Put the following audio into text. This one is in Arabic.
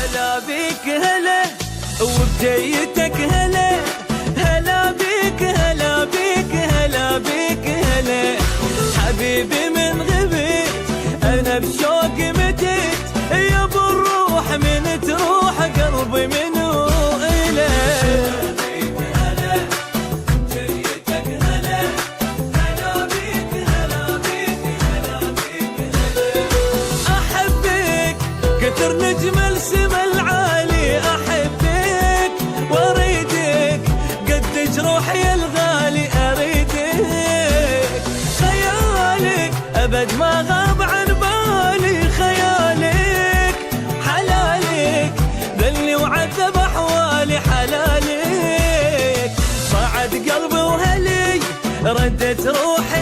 هلا بيك هلا وبجيتك هلا، هلا بيك هلا بيك هلا بيك هلا. حبيبي من غبت انا بشوق متت، يا ابو الروح من تروح قلبي منو إله. كثر نجم السما العالي احبك واريدك، قد جروحي الغالي اريدك. خيالك ابد ما غاب عن بالي، خيالك حلالك ذلي وعذب احوالي حلالك. صعد قلبي وهلي ردت روحي